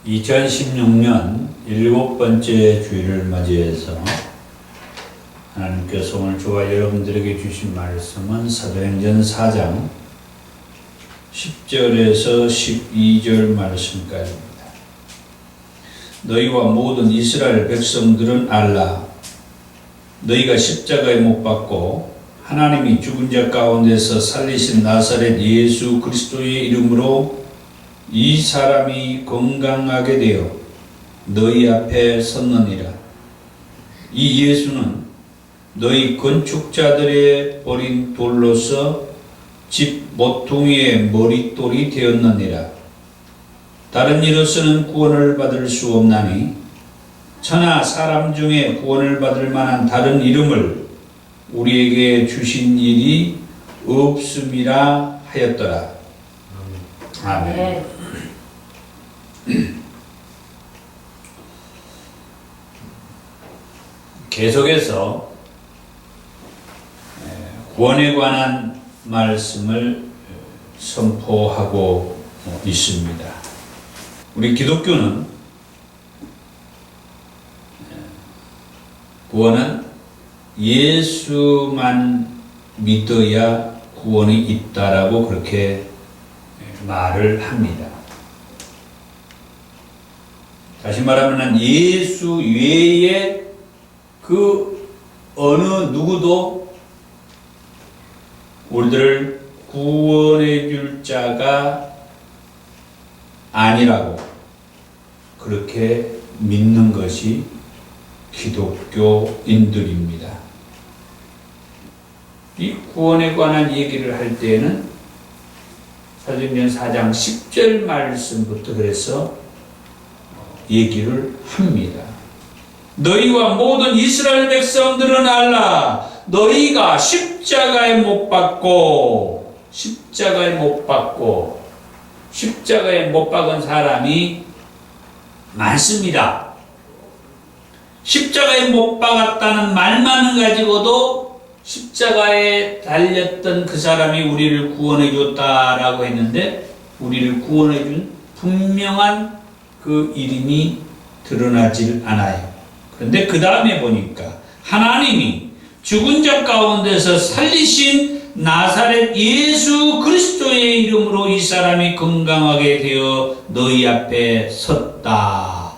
2016년 7번째 주일을 맞이해서 하나님께서 오늘 저와 여러분들에게 주신 말씀은 사도행전 4장 10절에서 12절 말씀까지입니다. 너희와 모든 이스라엘 백성들은 알라. 너희가 십자가에 못 박고 하나님이 죽은 자 가운데서 살리신 나사렛 예수 그리스도의 이름으로 이 사람이 건강하게 되어 너희 앞에 섰느니라. 이 예수는 너희 건축자들의 버린 돌로서 집 모퉁이의 머릿돌이 되었느니라. 다른 이로서는 구원을 받을 수 없나니 천하 사람 중에 구원을 받을 만한 다른 이름을 우리에게 주신 일이 없음이라 하였더라. 아멘. 계속해서 구원에 관한 말씀을 선포하고 있습니다. 우리 기독교는 구원은 예수만 믿어야 구원이 있다라고 그렇게 말을 합니다. 다시 말하면 예수 외에 그 어느 누구도 우리들을 구원해 줄 자가 아니라고 그렇게 믿는 것이 기독교인들입니다. 이 구원에 관한 얘기를 할 때에는 사도행전 4장 10절 말씀부터 그래서 얘기를 합니다. 너희와 모든 이스라엘 백성들은 알라. 너희가 십자가에 못 박고 십자가에 못 박은 사람이 많습니다. 십자가에 못 박았다는 말만을 가지고도 십자가에 달렸던 그 사람이 우리를 구원해 줬다라고 했는데 우리를 구원해 준 분명한 그 이름이 드러나질 않아요. 그런데 그 다음에 보니까 하나님이 죽은 자 가운데서 살리신 나사렛 예수 그리스도의 이름으로 이 사람이 건강하게 되어 너희 앞에 섰다.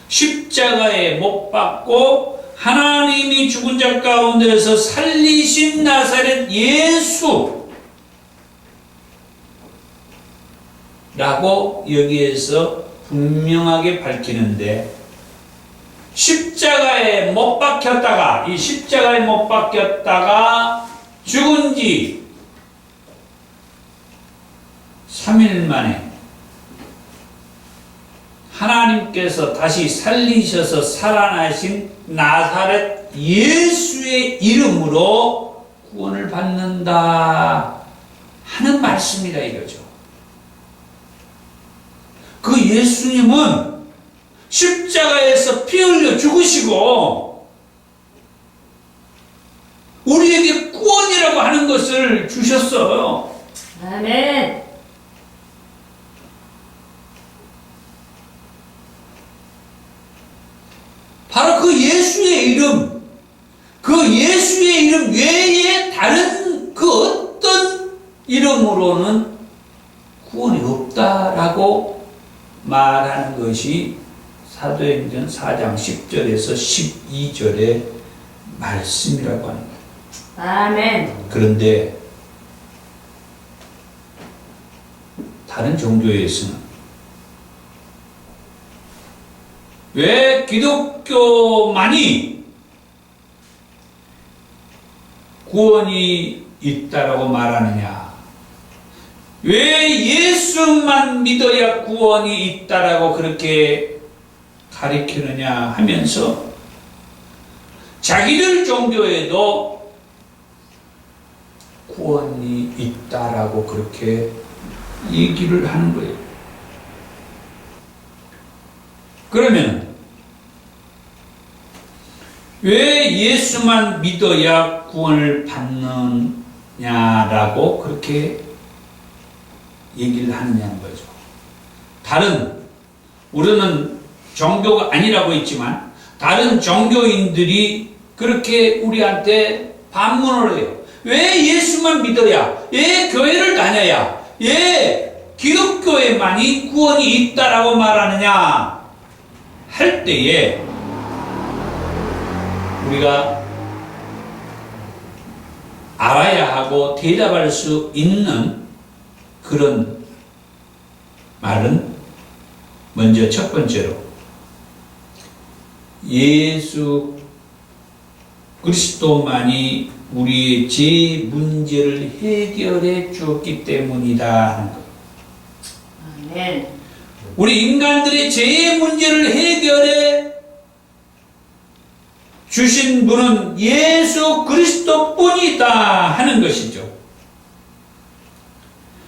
십자가에 못 박고 하나님이 죽은 자 가운데서 살리신 나사렛 예수 라고 여기에서 분명하게 밝히는데 십자가에 못 박혔다가 이 십자가에 못 박혔다가 죽은 지 3일 만에 하나님께서 다시 살리셔서 살아나신 나사렛 예수의 이름으로 구원을 받는다 하는 말씀이라 이거죠. 그 예수님은 십자가에서 피 흘려 죽으시고 우리에게 구원이라고 하는 것을 주셨어요. 아멘. 바로 그 예수의 이름, 그 예수의 이름 외에 다른 그 어떤 이름으로는 구원이 없다라고 말하는 것이 사도행전 4장 10절에서 12절의 말씀이라고 하는 거예요. 아멘. 그런데 다른 종교에서는 왜 기독교만이 구원이 있다라고 말하느냐? 왜 예수만 믿어야 구원이 있다라고 그렇게 가리키느냐 하면서 자기들 종교에도 구원이 있다라고 그렇게 얘기를 하는 거예요. 그러면 왜 예수만 믿어야 구원을 받느냐라고 그렇게 얘기를 하느냐는 거죠. 다른 우리는 종교가 아니라고 했지만 다른 종교인들이 그렇게 우리한테 반문을 해요. 왜 예수만 믿어야? 왜 교회를 다녀야? 왜 기독교에만이 구원이 있다라고 말하느냐? 할 때에 우리가 알아야 하고 대답할 수 있는 그런 말은 먼저 첫 번째로 예수 그리스도만이 우리의 죄 문제를 해결해 주었기 때문이다 하는 것. 아멘. 우리 인간들의 죄의 문제를 해결해 주신 분은 예수 그리스도뿐이다 하는 것이죠.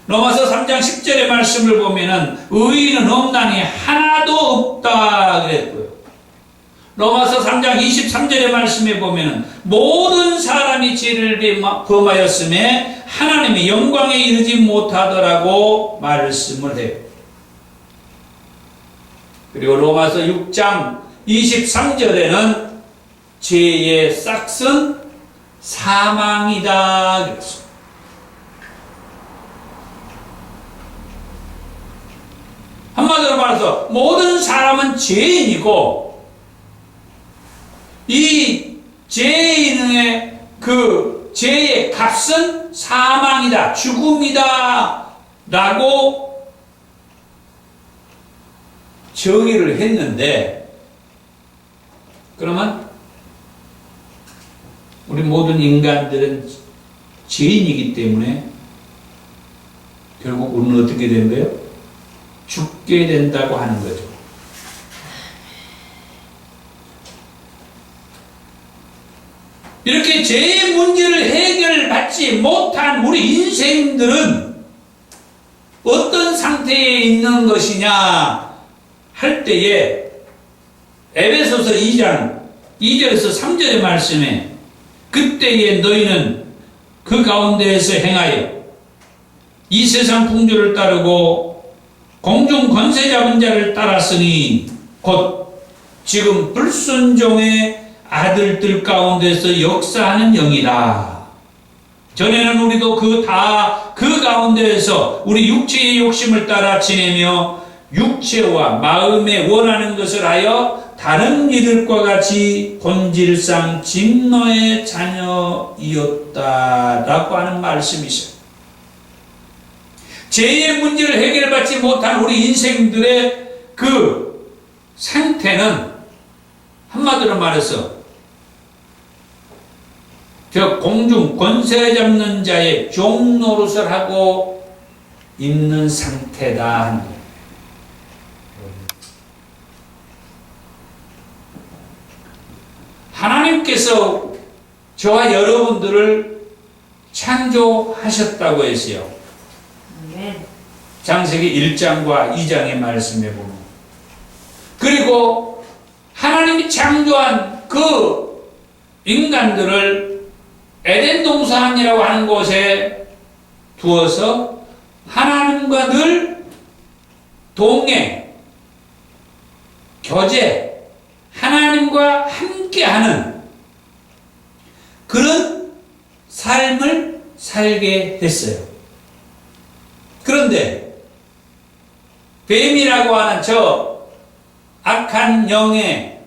로마서 3장 10절의 말씀을 보면은 의인은 없나니 하나도 없다 그랬고요. 로마서 3장 23절의 말씀에 보면은 모든 사람이 죄를 범하였음에 하나님의 영광에 이르지 못하더라고 말씀을 해요. 그리고 로마서 6장 23절에는 죄의 싹은 사망이다 그랬습니다. 한마디로 말해서 모든 사람은 죄인이고 이 죄인의 그 죄의 값은 사망이다, 죽음이다 라고 정의를 했는데, 그러면 우리 모든 인간들은 죄인이기 때문에 결국 우리는 어떻게 된 거예요? 죽게 된다고 하는 거죠. 이렇게 죄의 문제를 해결받지 못한 우리 인생들은 어떤 상태에 있는 것이냐 할 때에 에베소서 2장 2절에서 3절의 말씀에 그때에 너희는 그 가운데에서 행하여 이 세상 풍조를 따르고 공중 권세 잡은 자를 따랐으니 곧 지금 불순종의 아들들 가운데서 역사하는 영이다. 전에는 우리도 그 가운데에서 우리 육체의 욕심을 따라 지내며 육체와 마음에 원하는 것을 하여 다른 이들과 같이 본질상 진노의 자녀이었다라고 하는 말씀이죠. 죄의 문제를 해결받지 못한 우리 인생들의 그 상태는 한마디로 말해서 저 공중 권세 잡는 자의 종 노릇을 하고 있는 상태다 하는 거예요. 하나님께서 저와 여러분들을 창조하셨다고 했어요. 아멘. 창세기 1장과 2장의 말씀에 보면, 그리고 하나님이 창조한 그 인간들을 에덴 동산이라고 하는 곳에 두어서 하나님과 늘 동행, 교제, 하나님과 함께하는 그런 삶을 살게 했어요. 그런데 뱀이라고 하는 저 악한 영의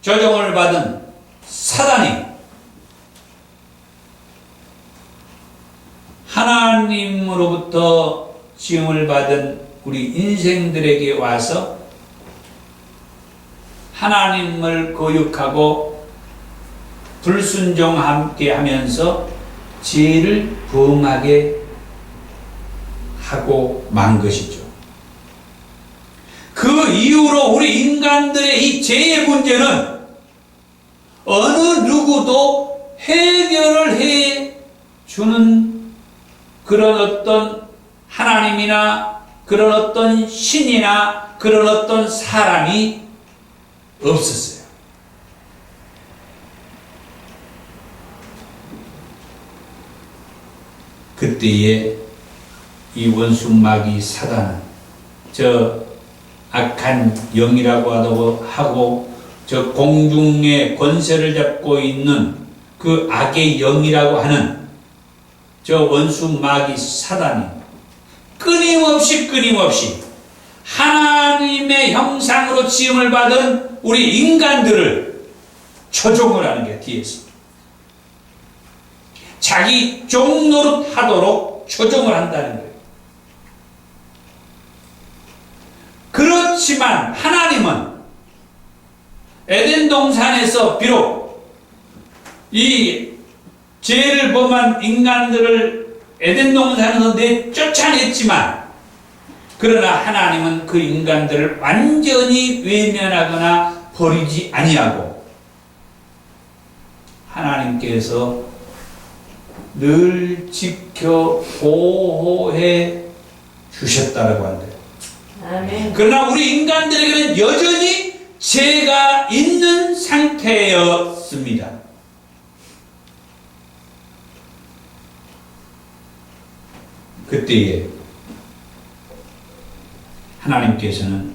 조종을 받은 사단이 하나님으로부터 지음을 받은 우리 인생들에게 와서 하나님을 거역하고 불순종함께 하면서 죄를 범하게 하고 만 것이죠. 그 이후로 우리 인간들의 이 죄의 문제는 어느 누구도 해결을 해 주는 그런 어떤 하나님이나 그런 어떤 신이나 그런 어떤 사람이 없었어요. 그때에 이 원수 마귀 사단은 저 악한 영이라고 하고 저 공중의 권세를 잡고 있는 그 악의 영이라고 하는 저 원수 마귀 사단이 끊임없이 하나님의 형상으로 지음을 받은 우리 인간들을 조종을 하는 게 뒤에서 자기 종노릇 하도록 조종을 한다는 거예요. 그렇지만 하나님은 에덴 동산에서 비록 이 죄를 범한 인간들을 에덴 동산에서 쫓아냈지만 그러나 하나님은 그 인간들을 완전히 외면하거나 버리지 아니하고 하나님께서 늘 지켜 보호해 주셨다라고 한대요. 아멘. 그러나 우리 인간들에게는 여전히 죄가 있는 상태였습니다. 그때에 하나님께서는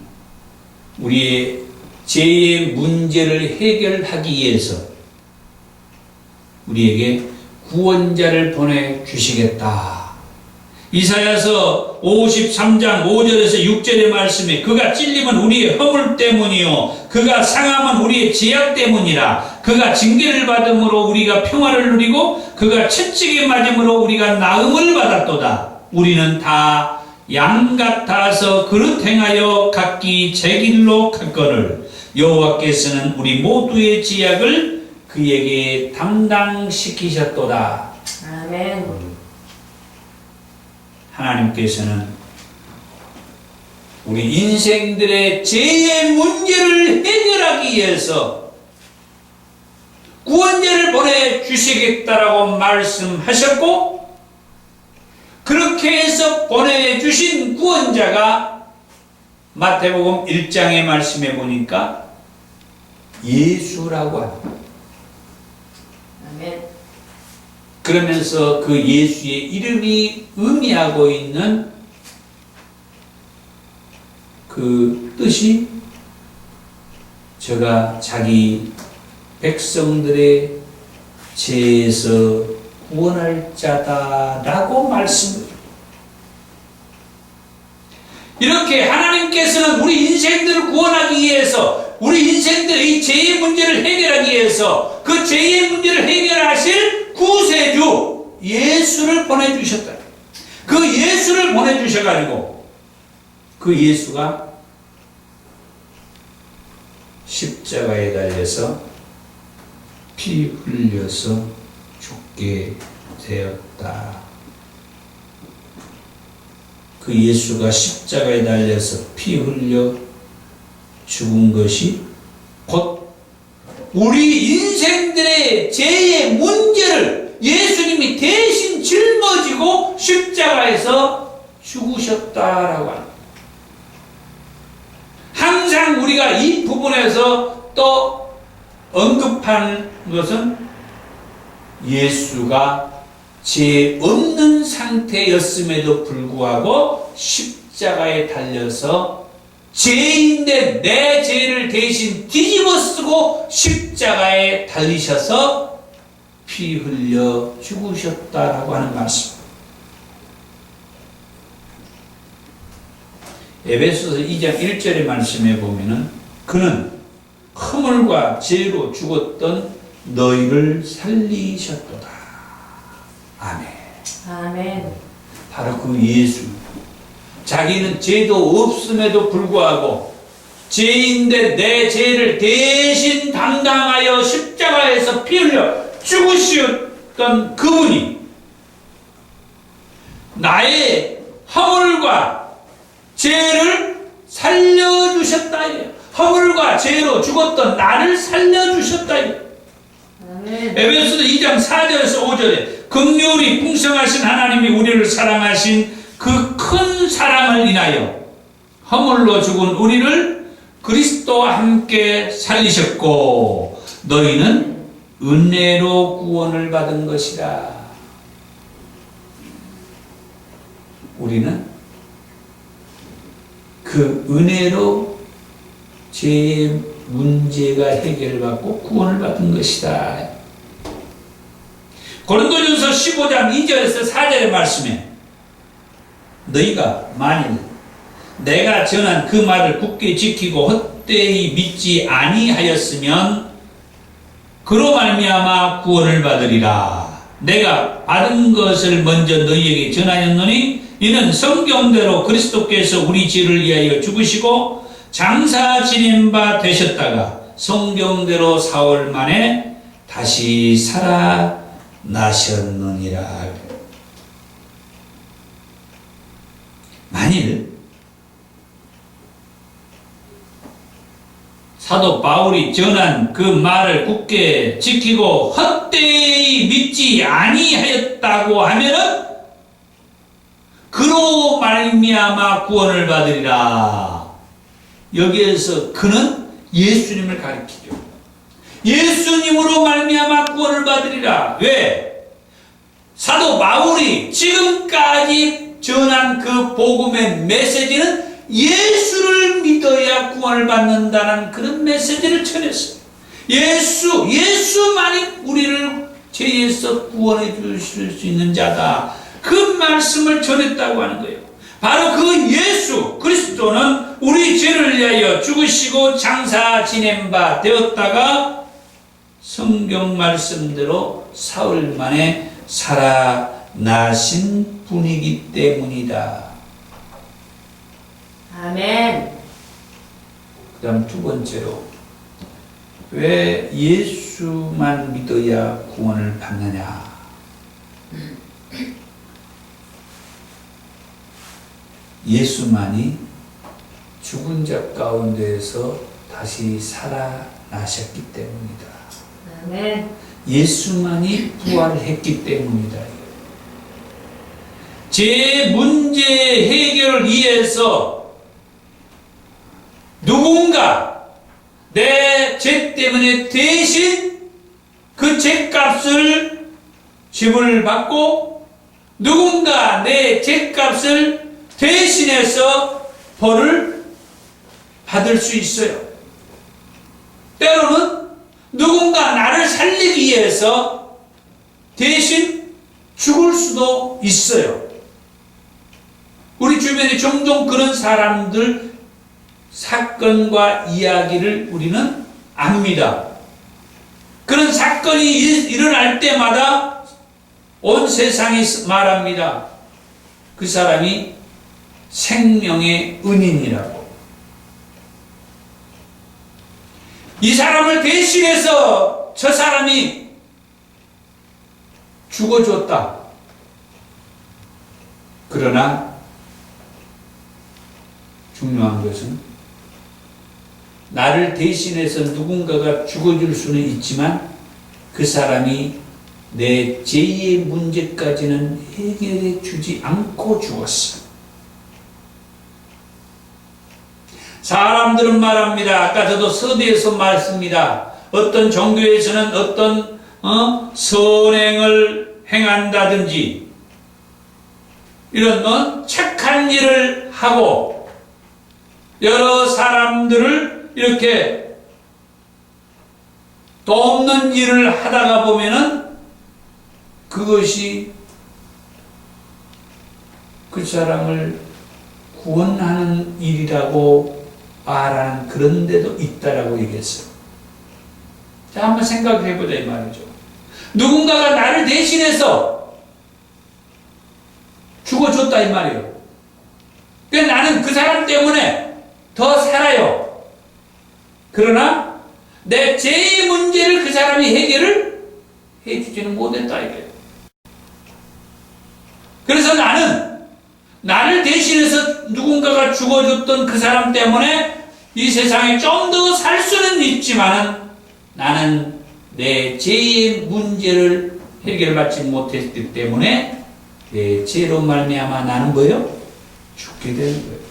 우리의 죄의 문제를 해결하기 위해서 우리에게 구원자를 보내주시겠다. 이사야서 53장 5절에서 6절의 말씀에 그가 찔림은 우리의 허물 때문이요 그가 상함은 우리의 죄악 때문이라. 그가 징계를 받음으로 우리가 평화를 누리고 그가 채찍에 맞음으로 우리가 나음을 받았도다. 우리는 다 양 같아서 그릇 행하여 각기 제 길로 갔거늘 여호와께서는 우리 모두의 죄악을 그에게 담당시키셨도다. 아멘. 하나님께서는 우리 인생들의 죄의 문제를 해결하기 위해서 구원자를 보내주시겠다라고 말씀하셨고 그렇게 해서 보내주신 구원자가 마태복음 1장의 말씀에 보니까 예수라고 합니다. 아멘. 그러면서 그 예수의 이름이 의미하고 있는 그 뜻이 저가 자기 백성들의 죄에서 구원할 자다라고 말씀을 이렇게 하나님께서는 우리 인생들을 구원하기 위해서 우리 인생들의 이 죄의 문제를 해결하기 위해서 그 죄의 문제를 해결하실 구세주 예수를 보내주셨다. 그 예수를 보내주셔가지고 그 예수가 십자가에 달려서 피 흘려서 죽게 되었다. 그 예수가 십자가에 달려서 피 흘려 죽은 것이 곧 우리 인생들의 죄의 문제를 예수님이 대신 짊어지고 십자가에서 죽으셨다라고 합니다. 항상 우리가 이 부분에서 또 언급하는 것은 예수가 죄 없는 상태였음에도 불구하고 십자가에 달려서 죄인데 내 죄를 대신 뒤집어 쓰고 십자가에 달리셔서 피 흘려 죽으셨다라고 하는 말씀. 에베소서 2장 1절의 말씀에 보면은 그는 허물과 죄로 죽었던 너희를 살리셨도다. 아멘. 아멘. 바로 그 예수. 자기는 죄도 없음에도 불구하고 죄인데 내 죄를 대신 담당하여 십자가에서 피 흘려 죽으셨던 그분이 나의 허물과 죄를 살려주셨다. 허물과 죄로 죽었던 나를 살려주셨다. 에베소서 2장 4절에서 5절에 긍휼히 풍성하신 하나님이 우리를 사랑하신 그 큰 사랑을 인하여 허물로 죽은 우리를 그리스도와 함께 살리셨고 너희는 은혜로 구원을 받은 것이라. 우리는 그 은혜로 제 문제가 해결받고 구원을 받은 것이다. 고린도전서 15장 2절에서 4절의 말씀에 너희가 만일 내가 전한 그 말을 굳게 지키고 헛되이 믿지 아니하였으면 그로 말미암아 구원을 받으리라. 내가 받은 것을 먼저 너희에게 전하였노니 이는 성경대로 그리스도께서 우리 죄를 위하여 죽으시고 장사 지낸 바 되셨다가 성경대로 사흘 만에 다시 살아나셨느니라. 만일 사도 바울이 전한 그 말을 굳게 지키고 헛되이 믿지 아니하였다고 하면은 그로 말미암아 구원을 받으리라. 여기에서 그는 예수님을 가리키죠. 예수님으로 말미암아 구원을 받으리라. 왜? 사도 바울이 지금까지 전한 그 복음의 메시지는 예수를 믿어야 구원을 받는다는 그런 메시지를 전했어요. 예수만이 우리를 죄에서 구원해 주실 수 있는 자다. 그 말씀을 전했다고 하는 거예요. 바로 그 예수 그리스도는 우리 죄를 위하여 죽으시고 장사 지낸 바 되었다가 성경 말씀대로 사흘 만에 살아나신 분이기 때문이다. 아멘. 그 다음 두 번째로 왜 예수만 믿어야 구원을 받느냐. 예수만이 죽은 자 가운데에서 다시 살아나셨기 때문이다. 아멘. 예수만이 부활했기 때문이다. 제 문제 해결을 위해서 누군가 내 죄 때문에 대신 그 죄값을 지불받고 누군가 내 죄값을 대신해서 벌을 받을 수 있어요. 때로는 누군가 나를 살리기 위해서 대신 죽을 수도 있어요. 우리 주변에 종종 그런 사람들 사건과 이야기를 우리는 압니다. 그런 사건이 일어날 때마다 온 세상이 말합니다. 그 사람이 생명의 은인이라고. 이 사람을 대신해서 저 사람이 죽어줬다. 그러나 중요한 것은 나를 대신해서 누군가가 죽어줄 수는 있지만 그 사람이 내 죄의 문제까지는 해결해 주지 않고 죽었어. 사람들은 말합니다. 아까 저도 서두에서 말했습니다. 어떤 종교에서는 어떤 선행을 행한다든지 이런 착한 일을 하고 여러 사람들을 이렇게 돕는 일을 하다가 보면은 그것이 그 사람을 구원하는 일이라고 말하는 그런 데도 있다라고 얘기했어요. 자, 한번 생각해 보자 이 말이죠. 누군가가 나를 대신해서 죽어줬다 이 말이에요. 그러니까 나는 그 사람 때문에 더 살아요. 그러나 내 죄의 문제를 그 사람이 해결을 해주지는 못했다 이거예요. 그래서 나를 대신해서 누군가가 죽어줬던 그 사람 때문에 이 세상에 좀 더 살 수는 있지만은 나는 내 죄의 문제를 해결받지 못했기 때문에 내 죄로 말미암아 나는 뭐예요? 죽게 되는 거예요.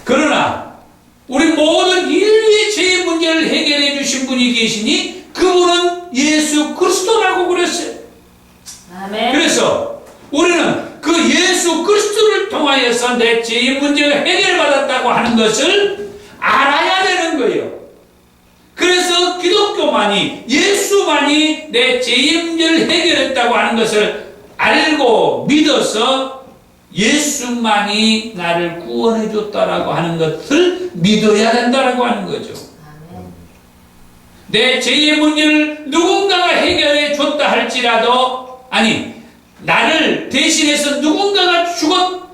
그러나 우리 모든 인류의 죄의 문제를 해결해 주신 분이 계시니 그분은 예수 그리스도라고 그랬어요. 아멘. 그래서 우리는 그 그 예수 그리스도를 통하여서 내 죄의 문제가 해결받았다고 하는 것을 알아야 되는 거예요. 그래서 기독교만이, 예수만이 내 죄의 문제를 해결했다고 하는 것을 알고 믿어서 예수만이 나를 구원해 줬다라고 하는 것을 믿어야 된다라고 하는 거죠. 아멘. 내 죄의 문제를 누군가가 해결해 줬다 할지라도, 아니, 나를 대신해서 누군가가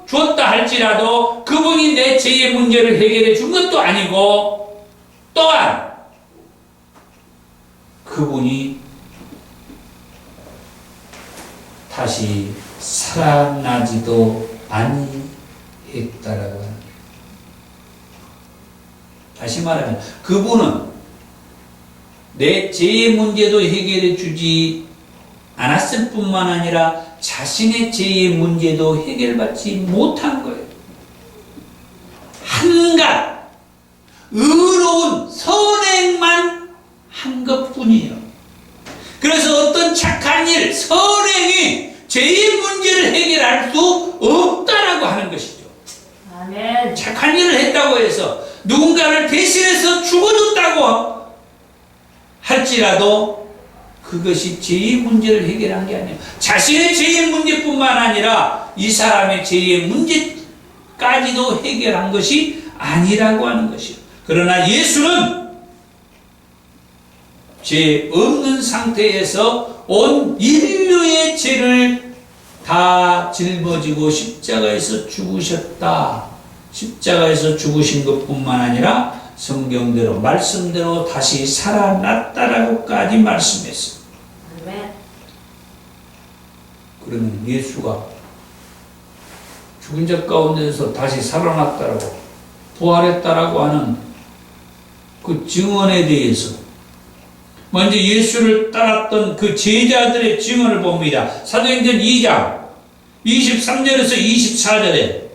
주었다 할지라도 그분이 내 죄의 문제를 해결해 준 것도 아니고, 또한 그분이 다시 살아나지도 아니했다라고 하는. 다시 말하면 그분은 내 죄의 문제도 해결해 주지 않았을 뿐만 아니라 자신의 죄의 문제도 해결받지 못한 거예요. 한갓 의로운 선행만 한 것뿐이에요. 그래서 어떤 착한 일, 선행이 죄의 문제를 해결할 수 없다라고 하는 것이죠. 아멘. 착한 일을 했다고 해서 누군가를 대신해서 죽어줬다고 할지라도 그것이 죄의 문제를 해결한 게 아니에요. 자신의 죄의 문제뿐만 아니라 이 사람의 죄의 문제까지도 해결한 것이 아니라고 하는 것이에요. 그러나 예수는 죄 없는 상태에서 온 인류의 죄를 다 짊어지고 십자가에서 죽으셨다. 십자가에서 죽으신 것뿐만 아니라 성경대로 말씀대로 다시 살아났다라고까지 말씀했어요. 아멘. 그러면 예수가 죽은 자 가운데서 다시 살아났다라고 부활했다라고 하는 그 증언에 대해서 먼저 예수를 따랐던 그 제자들의 증언을 봅니다. 사도행전 2장 23절에서 24절에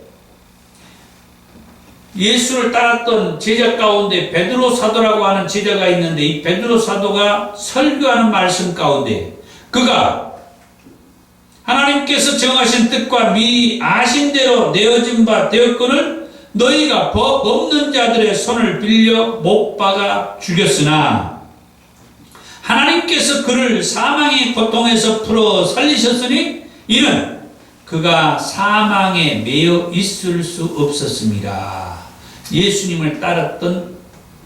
예수를 따랐던 제자 가운데 베드로 사도라고 하는 제자가 있는데, 이 베드로 사도가 설교하는 말씀 가운데 그가 하나님께서 정하신 뜻과 미리 아신 대로 내어진 바 되었거늘 너희가 법 없는 자들의 손을 빌려 못 박아 죽였으나 하나님께서 그를 사망의 고통에서 풀어 살리셨으니 이는 그가 사망에 매여 있을 수 없었습니다. 예수님을 따랐던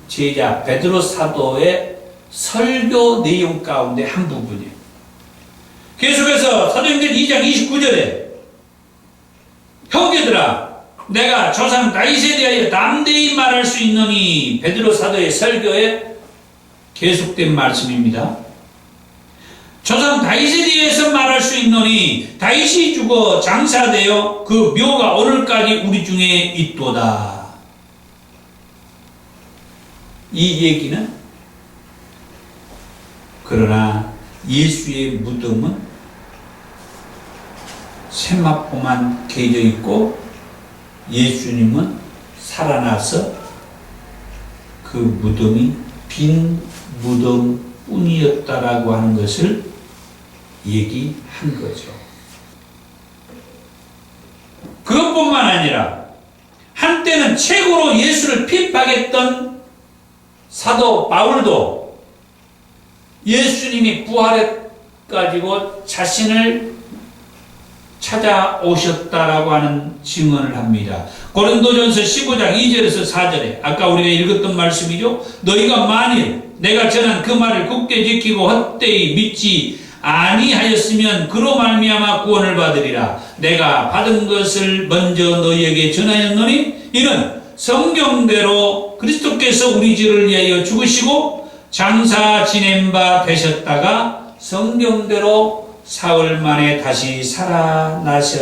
제자 베드로 사도의 설교 내용 가운데 한 부분이에요. 계속해서 사도행전 2장 29절에 형제들아 내가 조상 다윗에 대하여 담대히 말할 수 있노니, 베드로 사도의 설교에 계속된 말씀입니다. 조상 다윗에 대해서 말할 수 있노니 다윗이 죽어 장사되어 그 묘가 오늘까지 우리 중에 있도다. 이 얘기는 그러나 예수의 무덤은 세마포만 개져 있고 예수님은 살아나서 그 무덤이 빈 무덤뿐이었다라고 하는 것을 얘기한 거죠. 그것뿐만 아니라 한때는 최고로 예수를 핍박했던 사도 바울도 예수님이 부활해가지고 자신을 찾아오셨다라고 하는 증언을 합니다. 고린도전서 15장 2절에서 4절에 아까 우리가 읽었던 말씀이죠. 너희가 만일 내가 전한 그 말을 굳게 지키고 헛되이 믿지 아니하였으면 그로 말미암아 구원을 받으리라. 내가 받은 것을 먼저 너희에게 전하였노니 이는 성경대로 그리스도께서 우리 죄를 위하여 죽으시고 장사 지낸 바 되셨다가 성경대로 사흘 만에 다시 살아나셨느니라.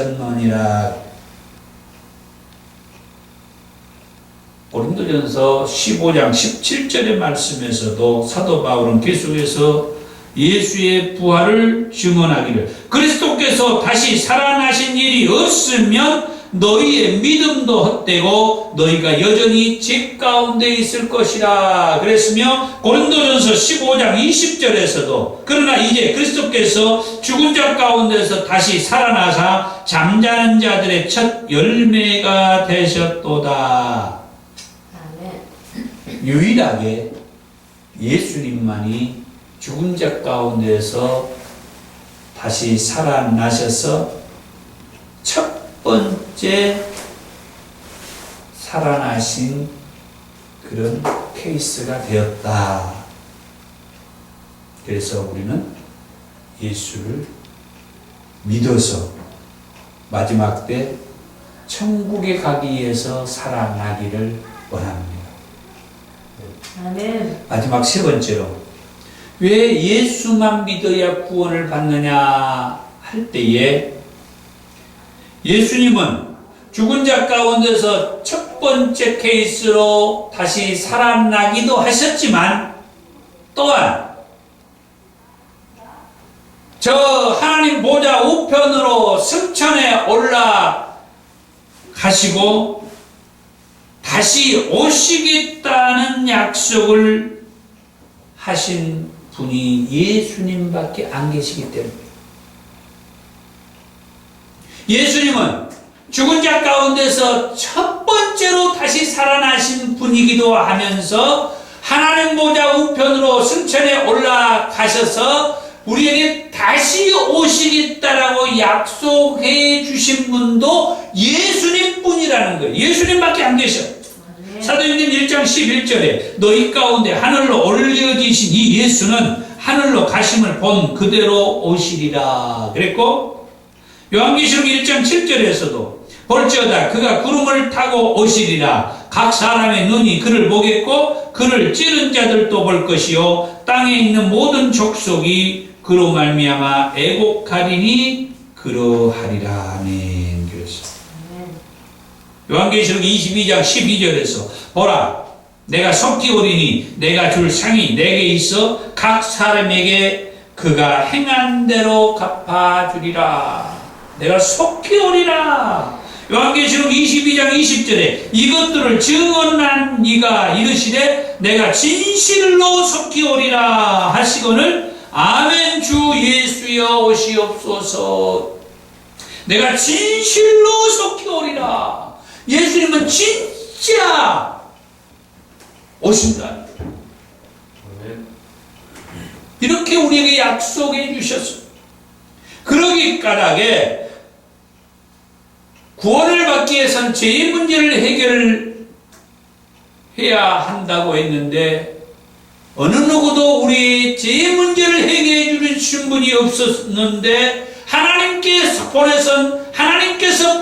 고린도전서 15장 17절의 말씀에서도 사도 바울은 계속해서 예수의 부활을 증언하기를 그리스도께서 다시 살아나신 일이 없으면 너희의 믿음도 헛되고 너희가 여전히 죄 가운데 있을 것이라 그랬으며, 고린도전서 15장 20절에서도 그러나 이제 그리스도께서 죽은 자 가운데서 다시 살아나사 잠자는 자들의 첫 열매가 되셨도다. 아멘. 유일하게 예수님만이 죽은 자 가운데서 다시 살아나셔서 첫 번째 살아나신 그런 케이스가 되었다. 그래서 우리는 예수를 믿어서 마지막 때 천국에 가기 위해서 살아나기를 원합니다. 아멘. 마지막 세 번째로, 왜 예수만 믿어야 구원을 받느냐 할 때에, 예수님은 죽은 자 가운데서 첫 번째 케이스로 다시 살아나기도 하셨지만, 또한 저 하나님 보좌 우편으로 승천에 올라가시고 다시 오시겠다는 약속을 하신 분이 예수님밖에 안 계시기 때문입니다. 예수님은 죽은 자 가운데서 첫 번째로 다시 살아나신 분이기도 하면서 하나님 보좌 우편으로 승천에 올라가셔서 우리에게 다시 오시겠다라고 약속해 주신 분도 예수님 뿐이라는 거예요. 예수님밖에 안 계셔. 사도행전 1장 11절에 너희 가운데 하늘로 올려지신 이 예수는 하늘로 가심을 본 그대로 오시리라 그랬고, 요한계시록 1장 7절에서도 볼지어다 그가 구름을 타고 오시리라. 각 사람의 눈이 그를 보겠고 그를 찌른 자들도 볼 것이요 땅에 있는 모든 족속이 그로 말미암아 애곡하리니 그러하리라. 아멘. 그랬어요. 요한계시록 22장 12절에서 보라 내가 속히 오리니 내가 줄 상이 내게 있어 각 사람에게 그가 행한 대로 갚아주리라. 내가 속히 오리라. 요한계시록 22장 20절에 이것들을 증언한 이가 이르시되 내가 진실로 속히 오리라 하시거늘 아멘. 주 예수여 오시옵소서. 내가 진실로 속히 오리라. 예수님은 진짜 오신다. 이렇게 우리에게 약속해 주셨습니다. 그러기 까닭에 구원을 받기 위해서는 죄의 문제를 해결해야 한다고 했는데, 어느 누구도 우리의 죄의 문제를 해결해 주신 분이 없었는데 하나님께서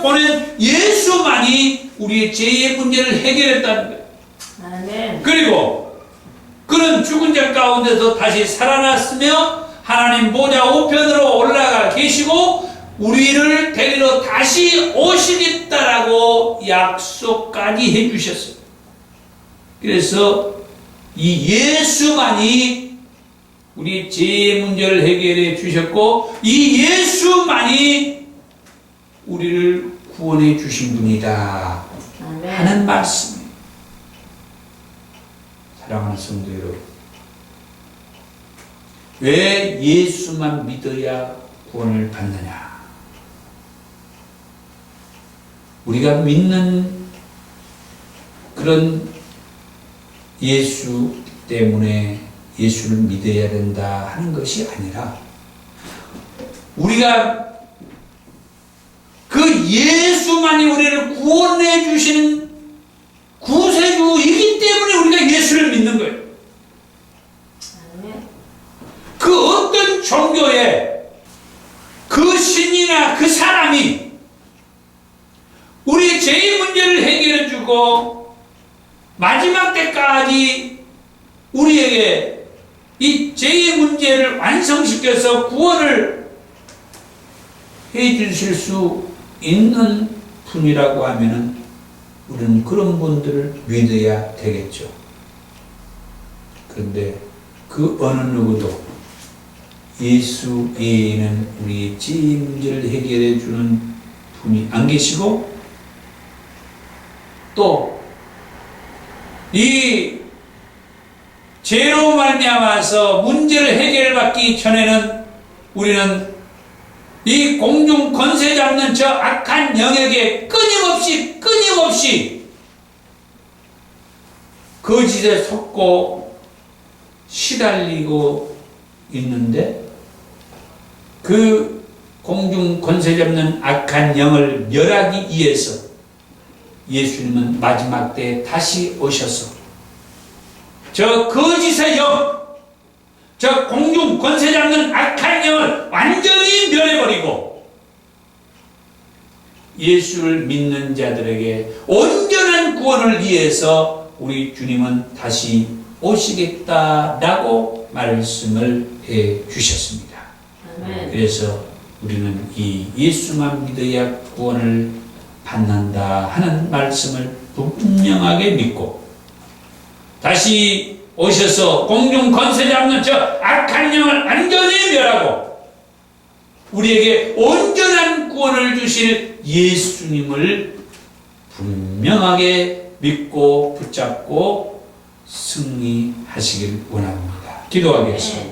보낸 예수만이 우리의 죄의 문제를 해결했다는 거예요. 아멘. 그리고 그는 죽은 자 가운데서 다시 살아났으며 하나님 보좌 우편으로 올라가 계시고 우리를 데리러 다시 오시겠다라고 약속까지 해주셨어요. 그래서 이 예수만이 우리 죄의 문제를 해결해 주셨고 이 예수만이 우리를 구원해 주신 분이다 아멘. 하는 말씀이에요. 사랑하는 성도 여러분, 왜 예수만 믿어야 구원을 받느냐? 우리가 믿는 그런 예수 때문에 예수를 믿어야 된다 하는 것이 아니라 우리가 그 예수만이 우리를 구원해 주시는 구세주이기 때문에 우리가 예수를 믿는 거예요. 아멘. 그 어떤 종교에 그 신이나 그 사람이 우리의 죄의 문제를 해결해 주고 마지막 때까지 우리에게 이 죄의 문제를 완성시켜서 구원을 해 주실 수 있는 분이라고 하면은 우리는 그런 분들을 믿어야 되겠죠. 그런데 그 어느 누구도 예수 외에는 우리의 죄의 문제를 해결해 주는 분이 안 계시고 또 이 죄로 말미암아서 문제를 해결받기 전에는 우리는 이 공중 권세 잡는 저 악한 영역에 끊임없이 거짓에 속고 시달리고 있는데 그 공중 권세 잡는 악한 영을 멸하기 위해서 예수님은 마지막 때에 다시 오셔서 저 거짓의 영, 저 공중 권세 잡는 악한 영을 완전히 멸해버리고 예수를 믿는 자들에게 온전한 구원을 위해서 우리 주님은 다시 오시겠다라고 말씀을 해 주셨습니다. 아멘. 그래서 우리는 이 예수만 믿어야 구원을 받는다 하는 말씀을 분명하게 믿고 다시 오셔서 공중 권세 잡는 저 악한 영을 완전히 멸하고 우리에게 온전한 구원을 주실 예수님을 분명하게 믿고 붙잡고 승리하시길 원합니다. 기도하겠습니다.